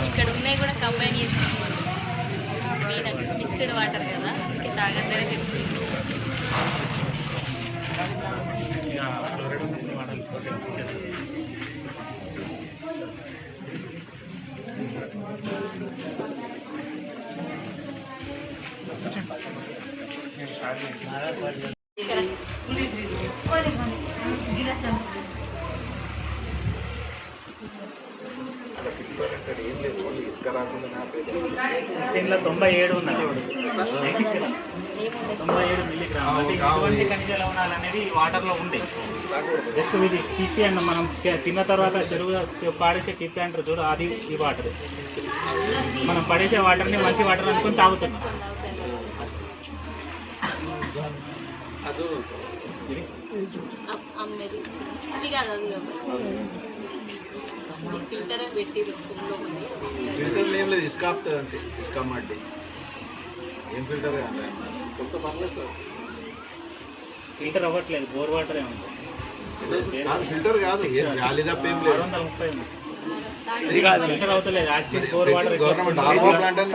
ఇక్కడ ఉన్నాయి కూడా కంబైన్ చేస్తాం మనం. మిక్స్డ్ వాటర్ కదా, తాగండి చెప్తుంది. సిక్స్టీన్లో 97 ఉన్నది, 97 మిల్లీగ్రాములు. ఎటువంటి ఖనిజ లవణాలు అనేది ఈ వాటర్లో ఉంది. జస్ట్ ఇది కిప్పి అండ్ మనం తిన్న తర్వాత చెరువు పాడేసే కిప్పి అంటారు చూడు, అది ఈ వాటర్. మనం పడేసే వాటర్ని మంచి వాటర్ అనుకుని తాగుతున్నాం. ఫిల్టర్లు ఏం లేదు, ఇసుక ఆపుతుంది అంతే. ఇసుక మట్టి ఏం ఫిల్టర్ కాదు, ఫిల్టర్ అవ్వట్లేదు, బోర్ వాటరే ఉంది. ఫిల్టర్ కాదు, గాలి తప్ప ఏం లేదు. 630 ఫిల్టర్ అవుతలేదు. Acid bore water government plant అని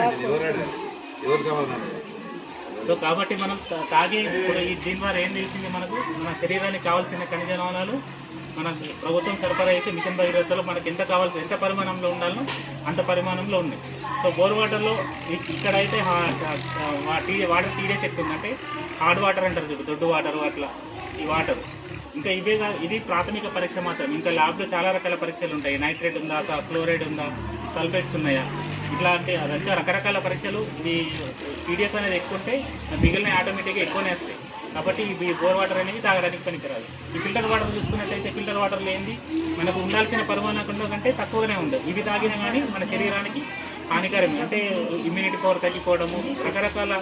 ఎవరు సమాధానం. సో కాబట్టి మనం తాగి ఇప్పుడు దీని ద్వారా ఏం తెలిసింది, మనకు మన శరీరానికి కావాల్సిన ఖనిజ లవణాలు మనకి ప్రభుత్వం సరఫరా చేసే మిషన్ భగీరథలో మనకి ఎంత కావాల్సిన, ఎంత పరిమాణంలో ఉండాలో అంత పరిమాణంలో ఉంది. సో బోర్ వాటర్లో ఇక్కడైతే వాటర్ టీడీఎస్ ఎక్కువ ఉందంటే హార్డ్ వాటర్ అంటారు చూడు, దొడ్డు వాటర్ అట్లా ఈ వాటర్. ఇంకా ఇవే ఇది ప్రాథమిక పరీక్ష మాత్రం. ఇంకా ల్యాబ్లో చాలా రకాల పరీక్షలు ఉంటాయి. నైట్రేట్ ఉందా, క్లోరైడ్ ఉందా, సల్ఫేట్స్ ఉన్నాయా, ఇట్లాంటి అదంతా రకరకాల పరీక్షలు. ఇది టీడీఎస్ అనేది ఎక్కువ ఉంటే మిగిలిన ఆటోమేటిక్గా ఎక్కువనే వస్తాయి. కాబట్టి ఈ బోర్ వాటర్ అనేది తాగడానికి పనికిరాదు. ఈ ఫిల్టర్ వాటర్ చూసుకున్నట్టయితే ఫిల్టర్ వాటర్ లేనిది మనకు ఉండాల్సిన పరిమాణం కంటే తక్కువగానే ఉండదు. ఇవి తాగినా కానీ మన శరీరానికి హానికరమే. అంటే ఇమ్యూనిటీ పవర్ తగ్గిపోవడము, రకరకాల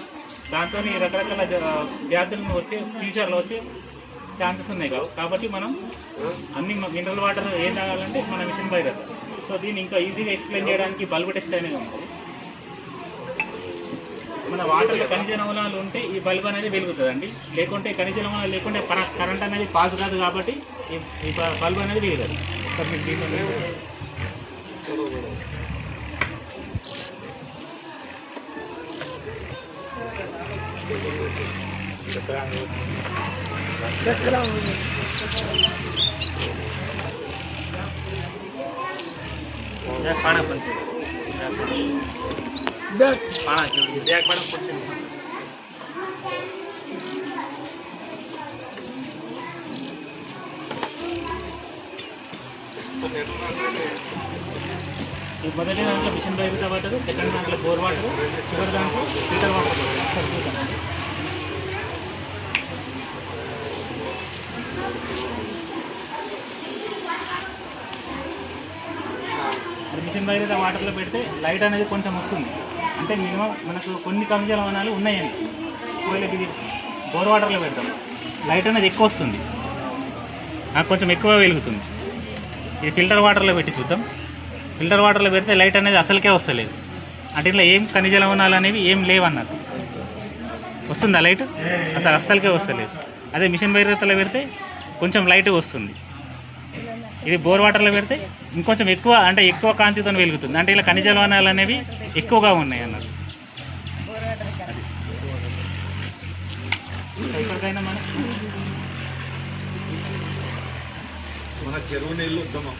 దాంతో రకరకాల వ్యాధులను వచ్చే ఫ్యూచర్లో వచ్చే ఛాన్సెస్ ఉన్నాయి. కాబట్టి మనం అన్ని మినరల్ వాటర్ ఏం తాగాలంటే మన మిషన్ భగీరథ. సో దీన్ని ఇంకా ఈజీగా ఎక్స్ప్లెయిన్ చేయడానికి బల్బ్ టెస్ట్ అనేది ఉంటుంది. మన వాటర్లో ఖనిజ లవణాలు ఉంటే ఈ బల్బ్ అనేది వెలుగుతుందండి. లేకుంటే ఖనిజ లవణాలు లేకుంటే కరెంట్ అనేది పాస్ కాదు. కాబట్టి ఈ బల్బ్ అనేది వెలుగుతుంది. సార్ మీకు దీంట్లో पाना पंचे पाना बैग पाना पंचे మొదటి దాంట్లో మిషన్ భగీరథ వాటర్, సెకండ్ దాంట్లో బోర్ వాటర్, చివరి దాంట్లో ఫిల్టర్ వాటర్. మిషన్ భగీరథ వాటర్లో పెడితే లైట్ అనేది కొంచెం వస్తుంది. అంటే మినిమం మనకు కొన్ని ఖనిజ లవణాలు ఉన్నాయండి. ఒకవేళ ఇది బోర్ వాటర్లో పెడతాం, లైట్ అనేది ఎక్కువ వస్తుంది, నాకు కొంచెం ఎక్కువ వెలుగుతుంది. ఇది ఫిల్టర్ వాటర్లో పెట్టి చూద్దాం. ఫిల్టర్ వాటర్లో పెడితే లైట్ అనేది అసలుకే వస్తలేదు. అంటే ఇట్లా ఏం ఖనిజ లవణాలు అనేవి ఏం లేవన్నది. వస్తుందా లైట్? అసలుకే వస్తలేదు. అదే మిషన్ భగీరథలో పెడితే కొంచెం లైట్ వస్తుంది. ఇది బోర్ వాటర్లో పెడితే ఇంకొంచెం ఎక్కువ, అంటే ఎక్కువ కాంతితో వెలుగుతుంది. అంటే ఇలా ఖనిజ లవణాలు అనేవి ఎక్కువగా ఉన్నాయి అన్నది. ఎక్కడికైనా మన చెరువు నీళ్ళు ఉత్తమం.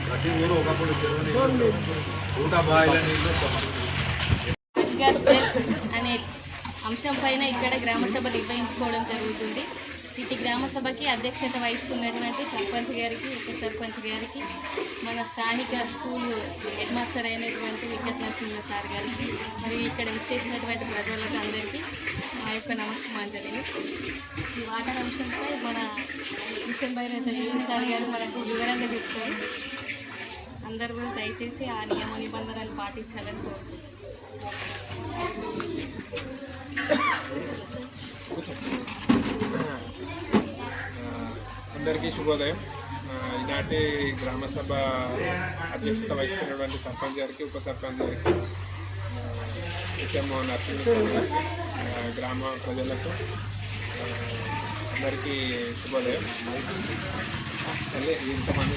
ప్రతి ఊరు ఒకప్పుడు చెరువు నీళ్ళు, ఊట బాయిల నీళ్ళు ఉత్తమం అనే అంశం పైన ఇక్కడ గ్రామసభ నిర్వహించుకోవడం జరుగుతుంది. ఇటు గ్రామసభకి అధ్యక్షత వహిస్తున్నటువంటి సర్పంచ్ గారికి, ఉప సర్పంచ్ గారికి, మన స్థానిక స్కూల్ హెడ్ మాస్టర్ అయినటువంటి వికెట్ నరసింహ సార్ గారికి, మరియు ఇక్కడ విచ్చేసినటువంటి ప్రజలకు అందరికీ మా యొక్క నమస్కారాంజలి. ఈ వాటర్ అంశంపై మన మిషన్ భగీరథ సార్ గారు మనకు వివరంగా చెప్తారు. అందరూ కూడా దయచేసి ఆ నియమ నిబంధనలు పాటించాలని కోరుకుంటున్నాను. అందరికీ శుభోదయం. ఈనాటి గ్రామసభ అధ్యక్షత వహిస్తున్నటువంటి సర్పంచ్ గారికి, ఉప సర్పంచ్ గారికి, హెచ్ఎంఓ నరసింహ గారికి, గ్రామ ప్రజలకు అందరికీ శుభోదయం. మళ్ళీ ఇంతమంది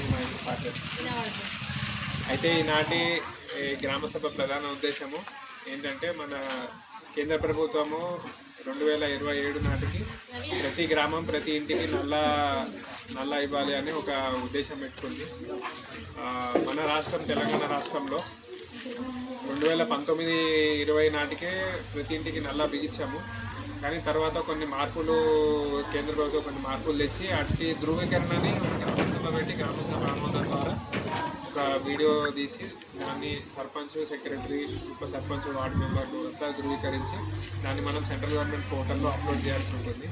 అయితే ఈనాటి గ్రామ సభ ప్రధాన ఉద్దేశము ఏంటంటే, మన కేంద్ర ప్రభుత్వము 2027 నాటికి ప్రతి గ్రామం ప్రతి ఇంటికి నల్ల ఇవ్వాలి అని ఒక ఉద్దేశం పెట్టుకుంది. మన రాష్ట్రం తెలంగాణ రాష్ట్రంలో 2019-20 నాటికే ప్రతి ఇంటికి నల్లా బిగించాము. కానీ తర్వాత కొన్ని మార్పులు, కేంద్ర ప్రభుత్వం కొన్ని మార్పులు తెచ్చి అట్టి ధృవీకరణని గ్రామసభ పెట్టి గ్రామసభ ఆమోదం ద్వారా ఒక వీడియో తీసి దాన్ని సర్పంచ్, సెక్రటరీ, ఉప సర్పంచ్, వార్డు మెంబర్లు అంతా ధృవీకరించి దాన్ని మనం సెంట్రల్ గవర్నమెంట్ పోర్టల్లో అప్లోడ్ చేయాల్సి ఉంటుంది.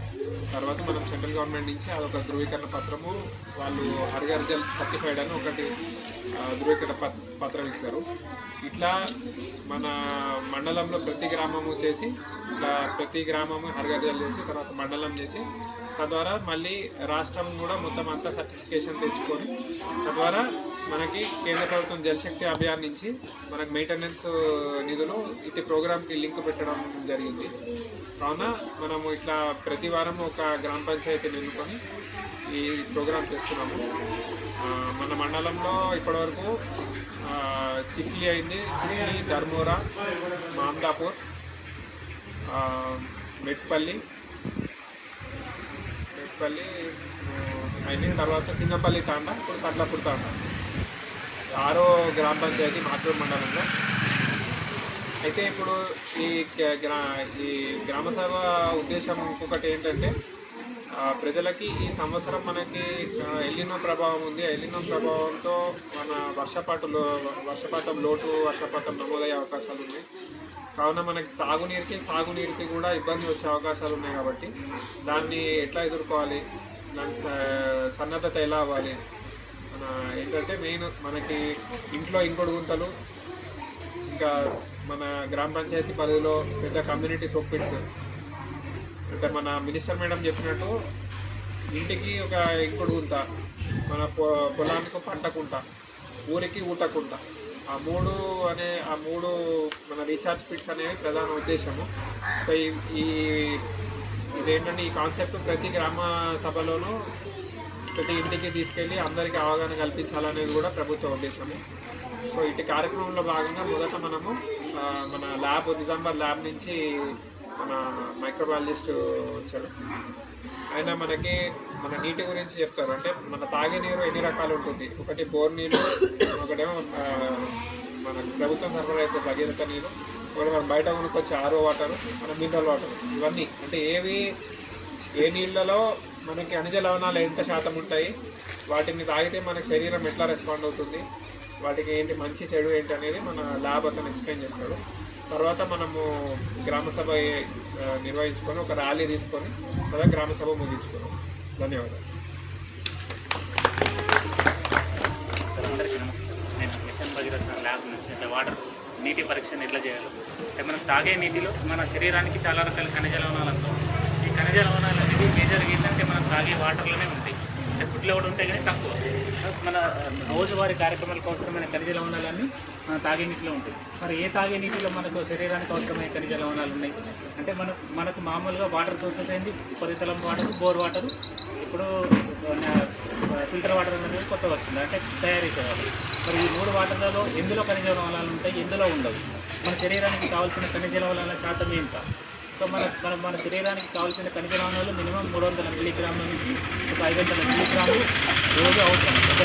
తర్వాత మనం సెంట్రల్ గవర్నమెంట్ నుంచి అదొక ధృవీకరణ పత్రము, వాళ్ళు హర్ఘర్ జల్ సర్టిఫైడ్ అని ఒకటి ధృవీకరణ పత్రం ఇస్తారు. ఇట్లా మన మండలంలో ప్రతి గ్రామము చేసి, ఇట్లా ప్రతి గ్రామము హర్ఘర్ జల్ చేసి తర్వాత మండలం చేసి, తద్వారా మళ్ళీ రాష్ట్రం కూడా మొత్తం అంతా సర్టిఫికేషన్ తెచ్చుకొని, తద్వారా మనకి కేంద్ర ప్రభుత్వం జలశక్తి అభియాన్ నుంచి మనకు మెయింటెనెన్స్ నిధులు ఇది ప్రోగ్రామ్కి లింక్ పెట్టడం జరిగింది. కావున మనము ఇట్లా ప్రతి వారం ఒక గ్రామ పంచాయతీని ఎన్నుకొని ఈ ప్రోగ్రాం చేస్తున్నాము. మన మండలంలో ఇప్పటివరకు చిక్లీ అయింది, చిక్లీ, ధర్మూరా, మామదాపూర్, మెట్పల్లి అయిన తర్వాత సింగంపల్లి తాండా, ఇప్పుడు కట్లపూర్ తాండా, 6వ గ్రామ పంచాయతీ మాటూరు మండలంలో. అయితే ఇప్పుడు ఈ గ్రామ సభ ఉద్దేశం ఇంకొకటి ఏంటంటే, ప్రజలకి ఈ సంవత్సరం మనకి ఎల్నినో ప్రభావం ఉంది. ఎల్నినో ప్రభావంతో మన వర్షపాతం లోటు వర్షపాతం నమోదయ్యే అవకాశాలు ఉన్నాయి. కావున మనకి సాగునీరుకి కూడా ఇబ్బంది వచ్చే అవకాశాలు ఉన్నాయి. కాబట్టి దాన్ని ఎట్లా ఎదుర్కోవాలి, దాని సన్నద్ధత ఎలా అవ్వాలి, ఏంటంటే మెయిన్ మనకి ఇంట్లో ఇంకొడు గుంతలు, ఇంకా మన గ్రామ పంచాయతీ పరిధిలో పెద్ద కమ్యూనిటీ సోప్పిట్స్, అంటే మన మినిస్టర్ మేడం చెప్పినట్టు ఇంటికి ఒక ఇంకొడు గుంత, మన పొలానికి పంటకుంట, ఊరికి ఊటకుంట, ఆ మూడు మన రీఛార్జ్ పిట్స్ అనేవి ప్రధాన ఉద్దేశము. సో ఇదేంటంటే ఈ కాన్సెప్ట్ ప్రతి గ్రామ సభలోనూ ప్రతి ఇంటికి తీసుకెళ్ళి అందరికీ అవగాహన కల్పించాలనేది కూడా ప్రభుత్వ ఉద్దేశము. సో ఇటు కార్యక్రమంలో భాగంగా మొదట మనము మన నిజామాబాద్ ల్యాబ్ నుంచి మన మైక్రోబయాలజిస్ట్ వచ్చాడు. ఆయన మన నీటి గురించి చెప్తారు. అంటే మన తాగే నీరు ఎన్ని రకాలు ఉంటుంది, ఒకటి బోర్ నీళ్ళు, ఒకటేమో మన ప్రభుత్వం సరఫరా చేసే భగీరథ నీరు, ఒకటి మనం బయట కొనుక్కొచ్చే ఆర్ఓ వాటర్, మన మినరల్ వాటర్. ఇవన్నీ అంటే ఏ నీళ్ళలో మనకి ఖనిజ లవణాలు ఎంత శాతం ఉంటాయి, వాటిని తాగితే మనకి శరీరం ఎట్లా రెస్పాండ్ అవుతుంది, వాటికి ఏంటి మంచి చెడు ఏంటి అనేది మన ల్యాబ్ అతను ఎక్స్ప్లెయిన్ చేస్తాడు. తర్వాత మనము గ్రామసభ నిర్వహించుకొని ఒక ర్యాలీ తీసుకొని అలా గ్రామసభ ముగించుకున్నాం. ధన్యవాదాలు. అందరికీ నమస్కారం. నేను మిషన్ భగీరథ ల్యాబ్ నుంచి వాటర్ నీటి పరీక్షను ఎట్లా చేయాలో, అంటే మనం తాగే నీటిలో మన శరీరానికి చాలా రకాల ఖనిజ లవణాలు వస్తాయి. ఈ ఖనిజ లవణాలు అనేది మేజర్గా ఏంటంటే మనం తాగే వాటర్లోనే ఉంటాయి. అంటే ఫుడ్లో కూడా ఉంటాయి కానీ తక్కువ. మన రోజువారీ కార్యక్రమాలకు అవసరమైన ఖనిజ లవణాలన్నీ మన తాగే నీటిలో ఉంటాయి. మరి ఏ తాగే నీటిలో మనకు శరీరానికి అవసరమైన ఖనిజ లవణాలు ఉన్నాయి అంటే మనకు మామూలుగా వాటర్ సోర్సెస్ ఏంటి, ఉపరితలం వాటర్, బోర్ వాటర్, ఇప్పుడు ఫిల్టర్ వాటర్ అనేది కొత్త వస్తుంది, అంటే తయారీ చేయాలి. మరి ఈ 3 వాటర్లలో ఎందులో ఖనిజ లవణాలు ఉంటాయి, ఎందులో ఉండవు, మన శరీరానికి కావాల్సిన ఖనిజ లవణాల శాతం ఎంత? సో మన శరీరానికి కావాల్సిన ఖనిజ లవణాలు మినిమం 300 మిల్లీగ్రాముల నుంచి 500 మిల్లీగ్రాములు రోజు అవసరం. ఒక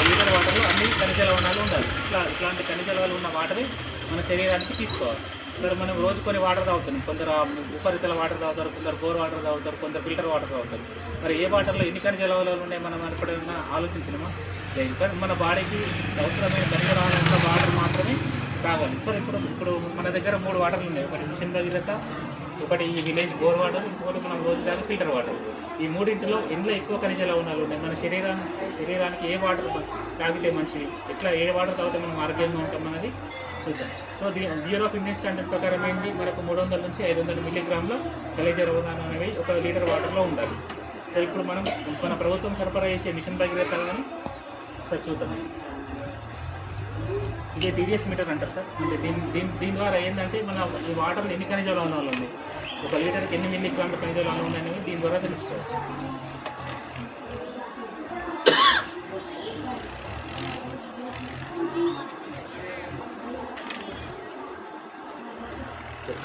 లీటర్ వాటర్లో అన్ని ఖనిజ లవణాలు ఉండాలి. ఇట్లాంటి ఖనిజ లవణాలు ఉన్న వాటరే మన శరీరానికి తీసుకోవాలి. మరి మనం రోజు కొన్ని వాటర్ తాగుతున్నాం. కొందరు ఉపరితల వాటర్ తాగుతారు, కొందరు బోర్ వాటర్ తాగుతారు, కొందరు ఫిల్టర్ వాటర్ తాగుతారు. మరి ఏ వాటర్లో ఎన్ని ఖనిజ లవణాలు ఉన్నాయి మనం ఎప్పుడైనా ఆలోచించినామా? కానీ మన బాడీకి అవసరమైన ఖనిజ లవణాల వాటర్ మాత్రమే తాగాలి. సో ఇప్పుడు మన దగ్గర 3 వాటర్లు ఉన్నాయి. ఒకటి మిషన్ భగీరథ, ఒకటి ఈ విలేజ్ బోర్ వాటర్, ఇంకొకటి మనం రోజు తాగే ఫిల్టర్ వాటర్. ఈ మూడింటిలో ఎందులో ఎక్కువ ఖనిజ లవణాలు ఉన్నాయి, మన శరీరానికి ఏ వాటర్ తాగితే మంచిది, ఏ వాటర్ తాగితే మనం ఆరోగ్యంగా ఉంటాం అన్నది చూద్దాం. So bureau of Indian standard ప్రకారం ఏంటి, మనకు 300 నుంచి 500 మిల్లీగ్రాముల ఖనిజ లవణాలు అనేవి 1 లీటర్ వాటర్లో ఉండాలి. సో ఇప్పుడు మన ప్రభుత్వం సరఫరా చేసే మిషన్ భగీరథ కానీ సార్ చూద్దాం. ఇదే టీడీఎస్ మీటర్ అంటారు సార్. అంటే దీని ద్వారా ఏంటంటే మన ఈ వాటర్లో ఎన్ని ఖనిజ లవణాలు ఉన్నాయి, ఒక లీటర్కి ఎన్ని మిల్లీగ్రాముల ఖనిజ లవణాలు ఉన్నాయనేవి దీని ద్వారా తెలుసుకోవచ్చు.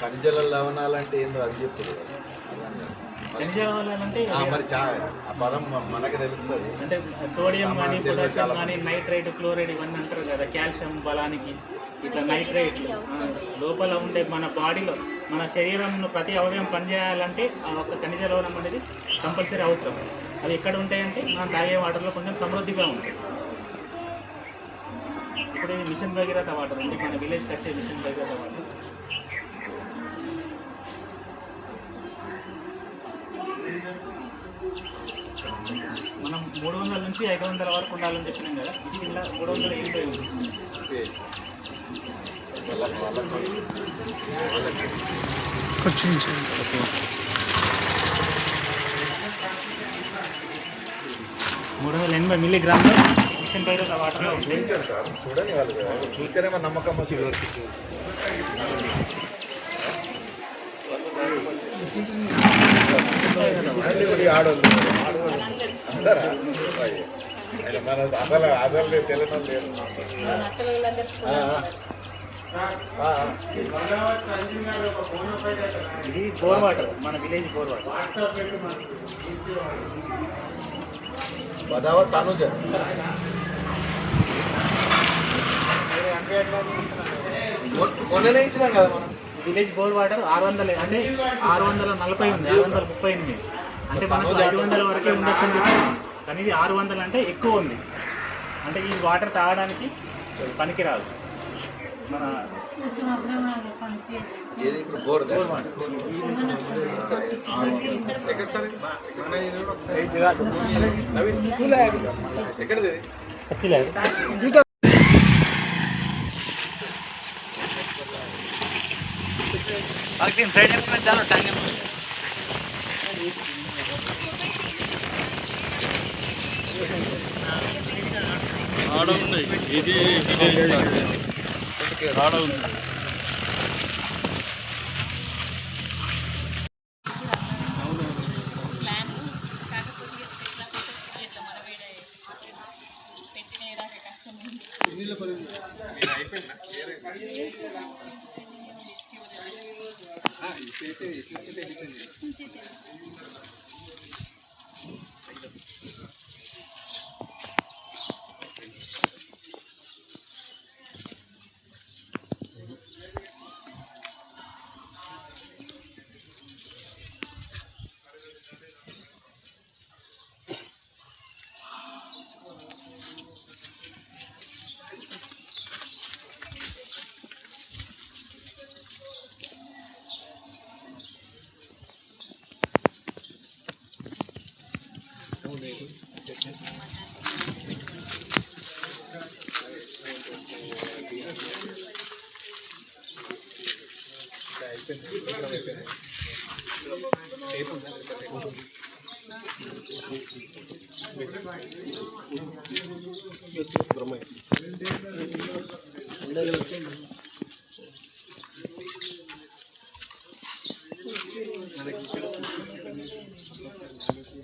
ఖనిజల లవణాలు అంటే ఏందో అది చెప్తుంది ఖనిజ లవణాలు అంటే మరి ఆ పదం మనకు తెలుస్తుంది. అంటే సోడియం కానీ, సామాన్యులు పొటాషియం చాలా కానీ, నైట్రైట్, క్లోరైడ్ ఇవన్నీ అంటారు కదా, కాల్షియం బలానికి ఇట్లా నైట్రైట్లు లోపల ఉండే మన బాడీలో మన శరీరంలో ప్రతి అవయవం పనిచేయాలంటే ఆ ఒక్క ఖనిజ లవణం అనేది కంపల్సరీ అవసరం. అవి ఎక్కడ ఉంటాయంటే మనం తాగే వాటర్లో కొంచెం సమృద్ధిగా ఉంటాయి. ఇప్పుడు ఇది మిషన్ భగీరథ వాటర్ ఉంది, మన విలేజ్కి వచ్చే మిషన్ భగీరథ వాటర్. మనం 300 నుంచి 500 వరకు ఉండాలని చెప్పినాం కదా, ఇది ఇలా 380 ఉంది. మూడు 380 మిల్లీగ్రాములు మిషన్ భగీరథ వాటర్లో చూపించారు సార్, చూడండి వాళ్ళు చూసారే మన నమ్మకం వచ్చింది. ఆడోళ్ళు అందరా మన అసలు అసలు తెలియడం లేదు. ఇది బోర్ వాటర్, మన village bore water. Badavath Tanuja మొన్ననే ఇచ్చినాం కదా మనం. విలేజ్ బోర్ వాటర్ 600, అంటే 640 ఉంది, 638. అంటే మనకు 500 వరకే ఉండొచ్చు అని చెప్తున్నాం, కానీ ఇది 600 అంటే ఎక్కువ ఉంది. అంటే ఈ వాటర్ తాగడానికి పనికిరాదు. మన ఏది ఇప్పుడు బోర్ వాటర్ ఎక్కడది ప్లాన్ కాకపోతే ఇట్లా మనవేడే పెట్టినదాకా కష్టం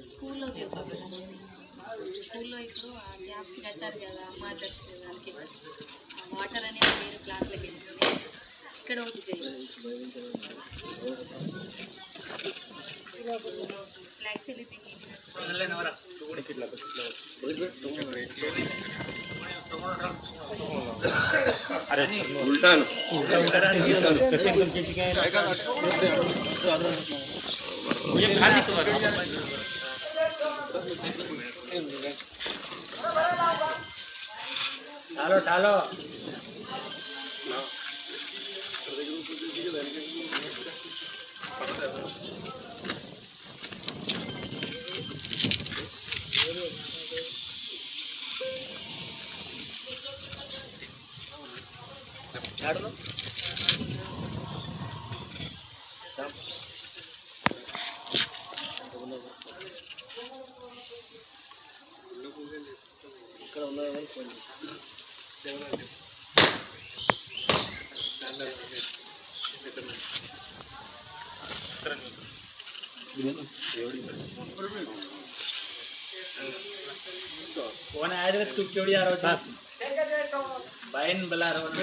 స్కూల్లో చెప్పాలి కదా, స్కూల్లో ఇప్పుడు ఆ గ్యాప్స్ కట్టారు కదా మార్గదర్శి దానికి, ఆ వాటర్ అనేది వేరే ప్లాంట్లకి వెళ్తుంది, ఇక్కడ ఒకటి చేయాలి. యాక్చువల్లీ టాలో ఇక్కడ ఉన్నదని ఫోన్ చేసి कौन आया रे तू क्यों आ रहा है बाइन बुला रहा हूं